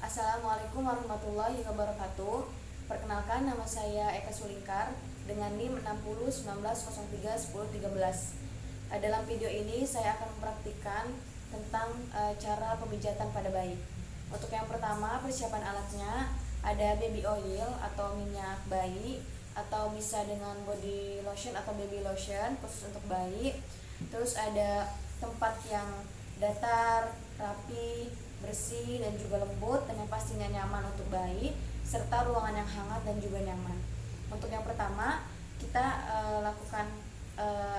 Assalamualaikum warahmatullahi wabarakatuh. Perkenalkan, nama saya Eka Sulingkar dengan NIM 6019031013. Dalam video ini saya akan mempraktikkan tentang cara pemijatan pada bayi. Untuk yang pertama, persiapan alatnya ada baby oil atau minyak bayi, atau bisa dengan body lotion atau baby lotion khusus untuk bayi. Terus ada tempat yang datar, rapi, bersih dan juga lembut dan yang pastinya nyaman untuk bayi, serta ruangan yang hangat dan juga nyaman. Untuk yang pertama, kita lakukan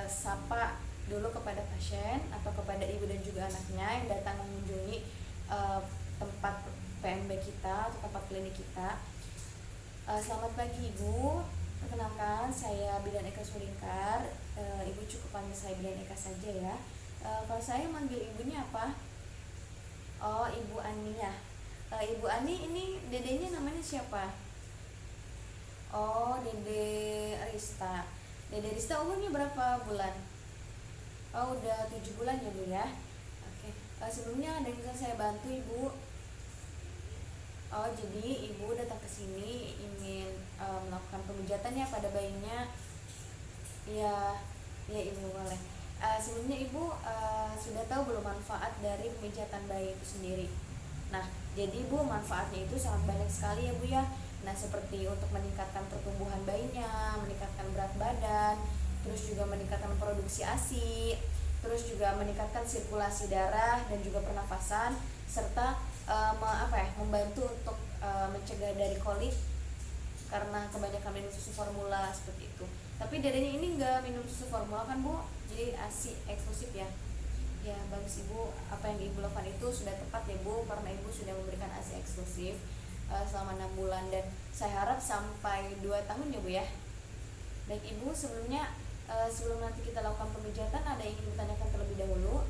sapa dulu kepada pasien atau kepada ibu dan juga anaknya yang datang mengunjungi tempat PMB kita atau tempat klinik kita. Selamat pagi Ibu, perkenalkan saya Bidan Eka Sulingkar. Ibu cukup panggil saya Bidan Eka saja ya. Kalau saya manggil ibunya apa? Oh, Ibu Ani ya. Ibu Ani, ini dedenya namanya siapa? Oh, Dede Rista. Dede Rista umurnya berapa bulan? Oh, udah 7 bulan ya Bu ya. Oke. Sebelumnya ada yang bisa saya bantu Ibu? Oh, jadi Ibu datang ke sini ingin melakukan pemijatan ya pada bayinya. Ya, ya Ibu boleh. Sebelumnya Ibu sudah tahu belum manfaat dari pemijatan bayi itu sendiri? Nah, jadi Bu, manfaatnya itu sangat banyak sekali ya Bu ya. Nah, seperti untuk meningkatkan pertumbuhan bayinya, meningkatkan berat badan, terus juga meningkatkan produksi ASI, terus juga meningkatkan sirkulasi darah dan juga pernafasan, serta membantu untuk mencegah dari kolik karena kebanyakan minum susu formula seperti itu. Tapi dedenya ini nggak minum susu formula kan Bu, jadi ASI eksklusif ya. Ya bagus Ibu, apa yang Ibu lakukan itu sudah tepat ya Bu, karena Ibu sudah memberikan ASI eksklusif selama 6 bulan dan saya harap sampai 2 tahun ya Bu ya. Baik Ibu, sebelumnya sebelum nanti kita lakukan pemijatan, ada yang ingin ditanyakan terlebih dahulu?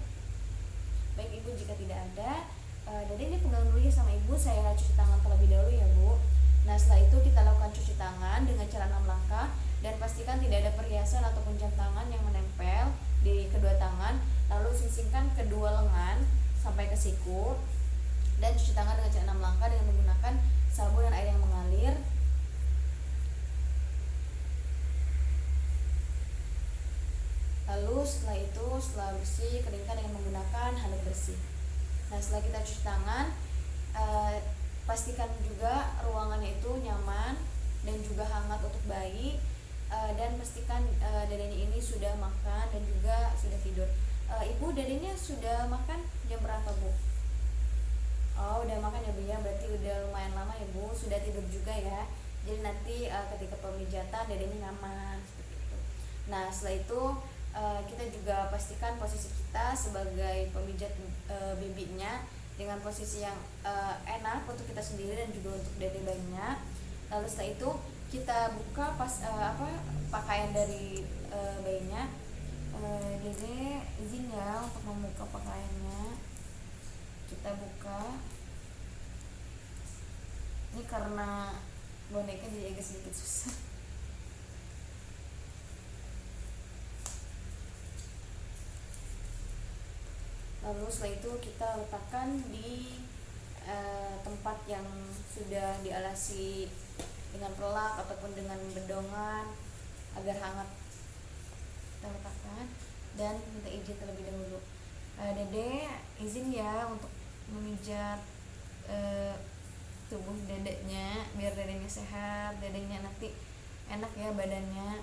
Baik Ibu, jika tidak ada, jadi ini pegang dulu ya sama Ibu, saya cuci tangan terlebih dahulu ya Bu. Nah, setelah itu kita lakukan cuci tangan dengan cara 6 langkah dan pastikan tidak ada perhiasan ataupun jam tangan yang menempel di kedua tangan. Lalu singkirkan kedua lengan sampai ke siku dan cuci tangan dengan cara 6 langkah dengan menggunakan sabun dan air yang mengalir. Lalu setelah bersih, keringkan dengan menggunakan handuk bersih. Nah, setelah kita cuci tangan, pastikan juga ruangannya itu nyaman dan juga hangat untuk bayi, dan pastikan dedenya ini sudah makan dan juga sudah tidur. Ibu, dedenya sudah makan jam berapa Bu? Oh, udah makan ya Bu ya, berarti udah lumayan lama ya Bu, sudah tidur juga ya. Jadi nanti ketika pemijatan dedenya nyaman seperti itu. Nah, setelah itu kita juga pastikan posisi kita sebagai pemijat babynya dengan posisi yang enak untuk kita sendiri dan juga untuk dede bayinya. Lalu setelah itu kita buka pakaian dari bayinya. Dede izin ya untuk membuka pakaiannya. Kita buka. Ini karena boneka jadi agak sedikit susah. Lalu setelah itu kita letakkan di tempat yang sudah dialasi dengan pelak ataupun dengan bedongan agar hangat. Kita letakkan dan minta izin terlebih dahulu. Dede izin ya untuk memijat tubuh dedeknya biar dedenya sehat, dedenya nanti enak ya badannya.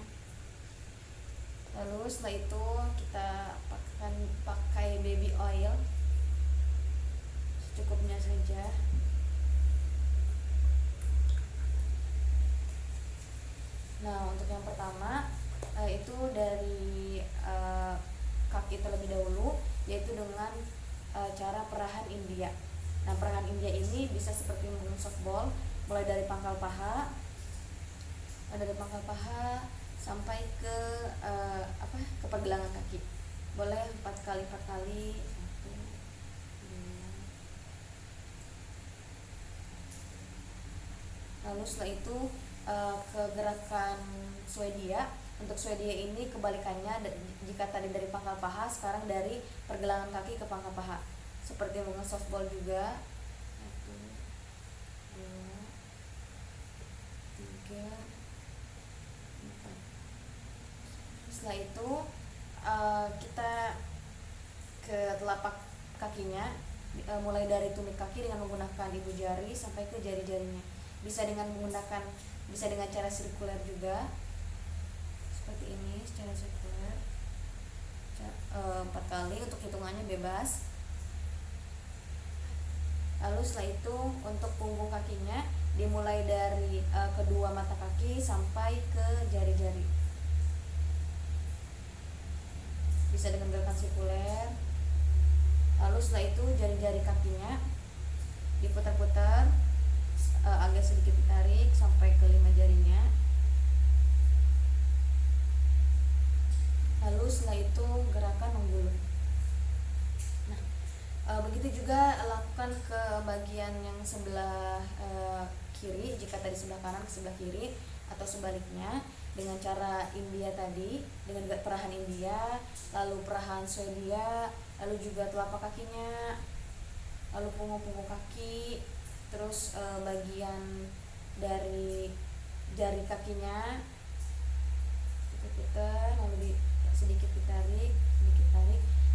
Lalu setelah itu kita akan pakai baby oil secukupnya saja. Nah, untuk yang pertama itu dari kaki terlebih dahulu, yaitu dengan cara perahan India. Nah, perahan India ini bisa seperti menggunakan softball, mulai dari pangkal paha, sampai ke pergelangan kaki. Boleh 4 kali 4 kali. 1, 2. Lalu setelah itu ke gerakan Swedia. Untuk Swedia ini kebalikannya, jika tadi dari pangkal paha, sekarang dari pergelangan kaki ke pangkal paha. Seperti menggunakan softball juga. setelah itu kita ke telapak kakinya, mulai dari tumit kaki dengan menggunakan ibu jari sampai ke jari-jarinya. Bisa dengan cara sirkuler juga, seperti ini, secara sirkuler 4 kali, untuk hitungannya bebas. Lalu setelah itu untuk punggung kakinya dimulai dari kedua mata kaki sampai ke jari-jari, bisa dengan gerakan sirkuler. Lalu setelah itu jari-jari kakinya diputar-putar, agak sedikit ditarik sampai ke 5 jarinya. Lalu setelah itu gerakan menggulung. Nah, begitu juga lakukan ke bagian yang sebelah kiri. Jika tadi sebelah kanan ke sebelah kiri, atau sebaliknya dengan cara India tadi, dengan perahan India, lalu perahan Swedia, lalu juga telapak kakinya, lalu punggung kaki, terus bagian dari jari kakinya putar, lalu sedikit ditarik,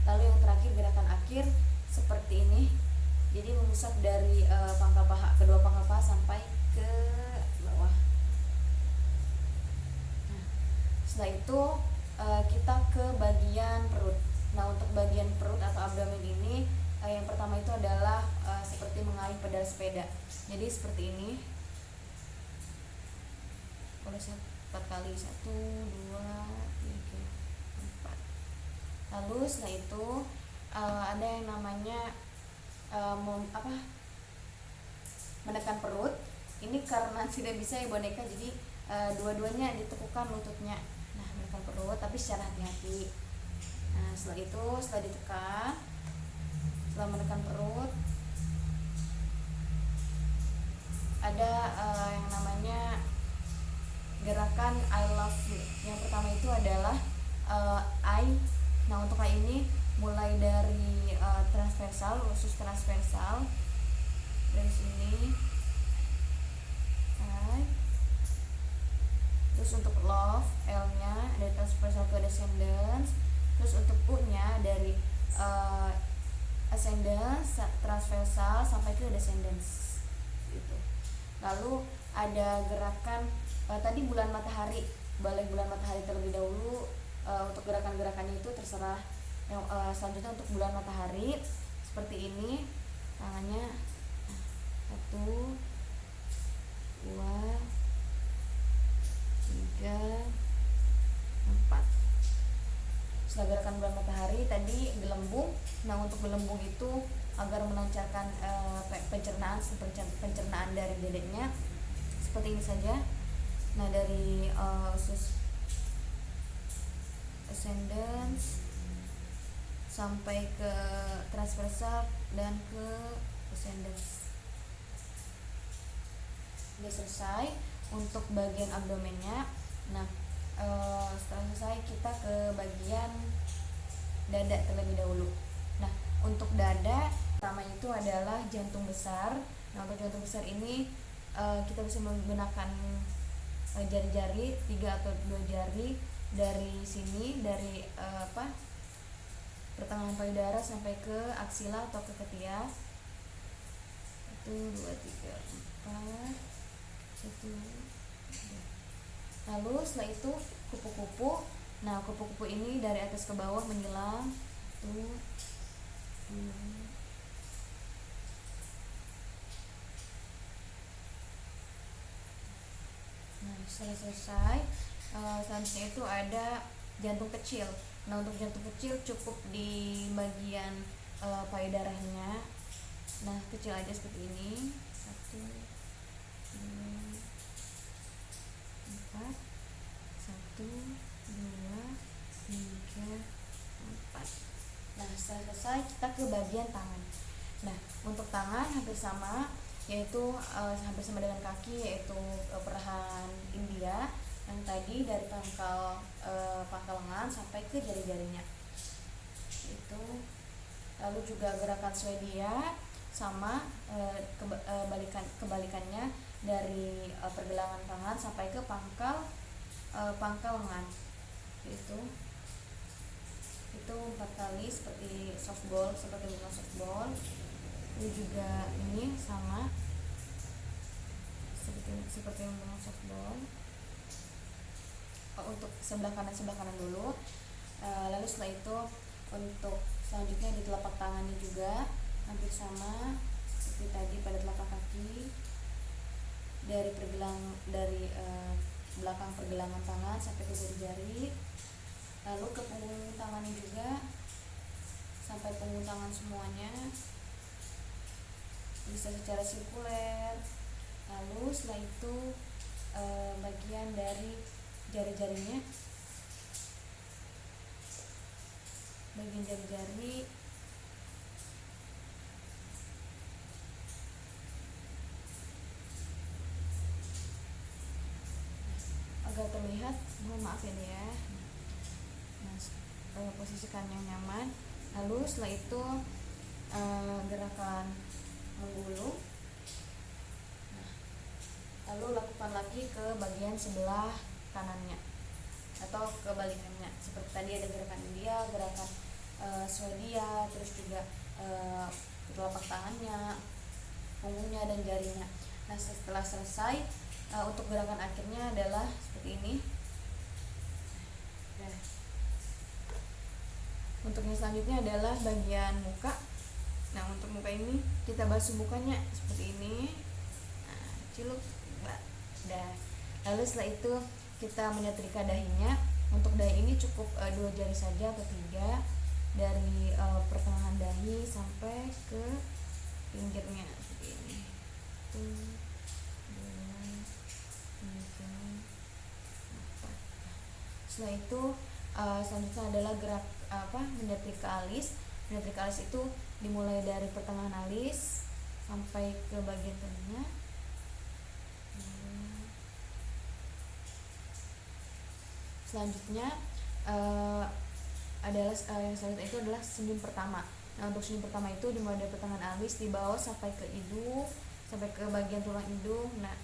lalu yang terakhir gerakan akhir seperti ini. Jadi mengusap dari kedua pangkal paha sampai ke bawah. Nah, setelah itu kita ke bagian perut. Nah, untuk bagian perut atau abdomen ini, yang pertama itu adalah seperti mengayuh pedal sepeda. Jadi seperti ini. Boleh 4 kali, 1, 2, 3, 4. Lalu setelah itu ada yang namanya menekan perut. Ini karena tidak bisa ya boneka, jadi dua-duanya ditekukan lututnya. Nah, menekan perut tapi secara hati-hati. Nah, setelah ditekan, setelah menekan perut, ada yang namanya gerakan I love you. Yang pertama itu adalah I. Nah, untuk I ini mulai dari transversal, usus transversal dari sini, I. Terus untuk love, L nya dari transversal ke descendants. Terus untuk U nya dari ascendants, transversal sampai ke descendants gitu. Lalu ada gerakan tadi bulan matahari, balik bulan matahari terlebih dahulu. Untuk gerakan-gerakannya itu terserah. Yang selanjutnya untuk bulan matahari seperti ini, tangannya 1, 2, 3, 4. Setelah gerakan bulan matahari tadi gelembung. Nah, untuk gelembung itu agar melancarkan pencernaan dari dedeknya, seperti ini saja. Nah, dari usus ascendants sampai ke transversal dan ke descendants. Sudah selesai untuk bagian abdomennya. Nah, setelah selesai kita ke bagian dada terlebih dahulu. Nah, untuk dada pertama itu adalah jantung besar. Nah, untuk jantung besar ini kita bisa menggunakan jari-jari 3 atau 2 jari dari sini, dari pertengahan payudara sampai ke aksila atau ke ketiak. 1, 2, 3, 4, 1, 2. Lalu setelah itu kupu-kupu. Nah, kupu-kupu ini dari atas ke bawah menyilang. 1, 2. Nah, setelah selesai, selanjutnya itu ada jantung kecil. Nah, untuk jantung kecil cukup di bagian payudaranya. Nah, kecil aja seperti ini. 1, 2, 4. 1, 2, 3, 4. Nah, setelah selesai kita ke bagian tangan. Nah, untuk tangan hampir sama, yaitu hampir sama dengan kaki, yaitu perahan India yang tadi dari pangkal lengan sampai ke jari-jarinya. Itu. Lalu juga gerakan Swedia sama, kebalikannya dari pergelangan tangan sampai ke pangkal lengan. Itu. itu 4 kali seperti softball, seperti bunga softball. Ini juga ini sama seperti bunga softball. Untuk sebelah kanan dulu. Lalu setelah itu untuk selanjutnya di telapak tangannya juga hampir sama seperti tadi pada telapak kaki, dari belakang pergelangan tangan sampai ke jari-jari, lalu ke punggung tangannya juga sampai punggung tangan semuanya, bisa secara sirkuler. Lalu setelah itu bagian dari jari-jarinya, bagian jari-jari agar terlihat, mohon maaf ini ya. Nah, posisikan yang nyaman. Lalu setelah itu gerakan menggulung. Lalu lakukan lagi ke bagian sebelah kanannya atau kebalikannya. Seperti tadi ada gerakan India, gerakan Swedia, terus juga telapak tangannya, punggungnya dan jarinya. Nah, setelah selesai, untuk gerakan akhirnya adalah seperti ini. Nah, untuk yang selanjutnya adalah bagian muka. Nah, untuk muka ini kita basuh mukanya seperti ini. Nah, ciluk, dah. Lalu setelah itu kita menyetrika dahinya. Untuk dahi ini cukup 2 jari saja atau 3, dari pertengahan dahi sampai ke pinggirnya seperti ini. 1, 2, 3, 4. Setelah itu selanjutnya adalah gerak menyetrika alis. Menyetrika alis itu dimulai dari pertengahan alis sampai ke bagian telinga. Selanjutnya adalah yang selanjutnya itu adalah senyum pertama. Nah, untuk senyum pertama itu dimulai dari pertengahan alis di bawah sampai ke hidung, sampai ke bagian tulang hidung, nah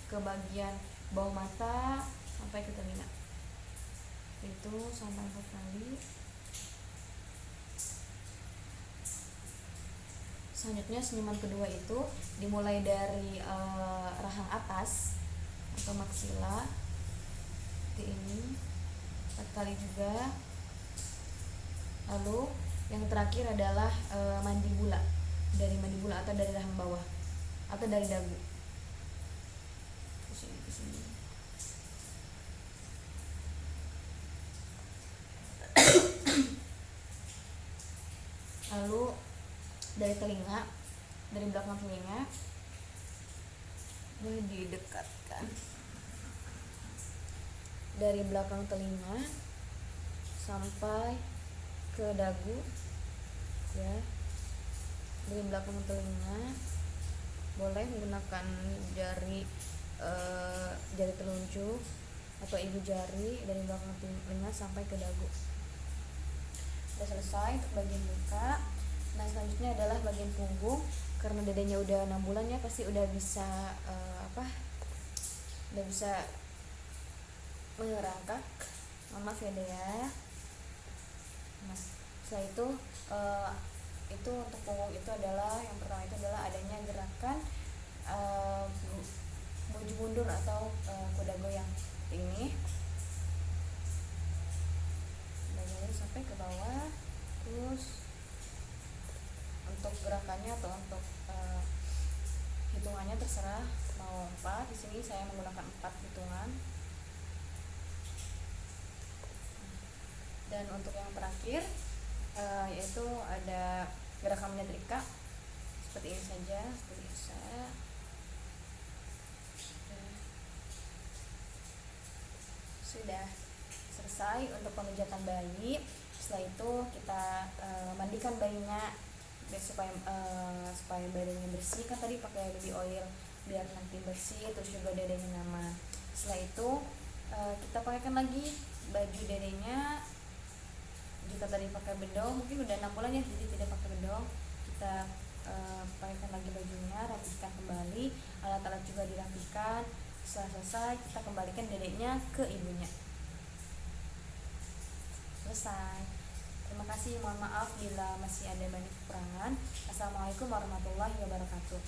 ke bagian bawah mata sampai ke telinga. Itu sampai 4 kali. Selanjutnya senyuman kedua itu dimulai dari rahang atas atau maksila seperti ini 4 kali juga. Lalu yang terakhir adalah mandibula, dari mandibula atau dari rahang bawah atau dari dagu ke sini. Lalu dari telinga, dari belakang telinga didekatkan dari belakang telinga sampai ke dagu ya. Dari belakang telinga boleh menggunakan jari telunjuk atau ibu jari dari belakang telinga sampai ke dagu. Sudah selesai untuk bagian muka. Nah, selanjutnya adalah bagian punggung. Karena dedenya udah 6 bulan ya, pasti udah bisa udah bisa merangkak. Mohon maaf ya, Dek ya. Nah, setelah itu untuk punggung itu adalah yang pertama itu adalah adanya gerakan boju mundur atau kuda goyang ini. Bagian sampai ke bawah. Terus untuk gerakannya atau untuk hitungannya terserah mau 4. Di sini saya menggunakan 4 hitungan. Dan untuk yang terakhir yaitu ada gerakan menyetrika seperti ini saja, seperti biasa. Sudah selesai untuk pemijatan bayi. Setelah itu kita mandikan bayinya supaya badannya bersih. Kan tadi pakai baby oil biar nanti bersih, terus juga dadanya nyaman. Setelah itu kita pakaikan lagi baju dadanya. Jika tadi pakai bedong, mungkin udah 6 bulan ya, jadi tidak pakai bedong. Kita pakaikan lagi bajunya, rapikan kembali, alat-alat juga dirapikan. Setelah selesai, kita kembalikan dedeknya ke ibunya. Selesai. Terima kasih, mohon maaf bila masih ada banyak kekurangan. Assalamualaikum warahmatullahi wabarakatuh.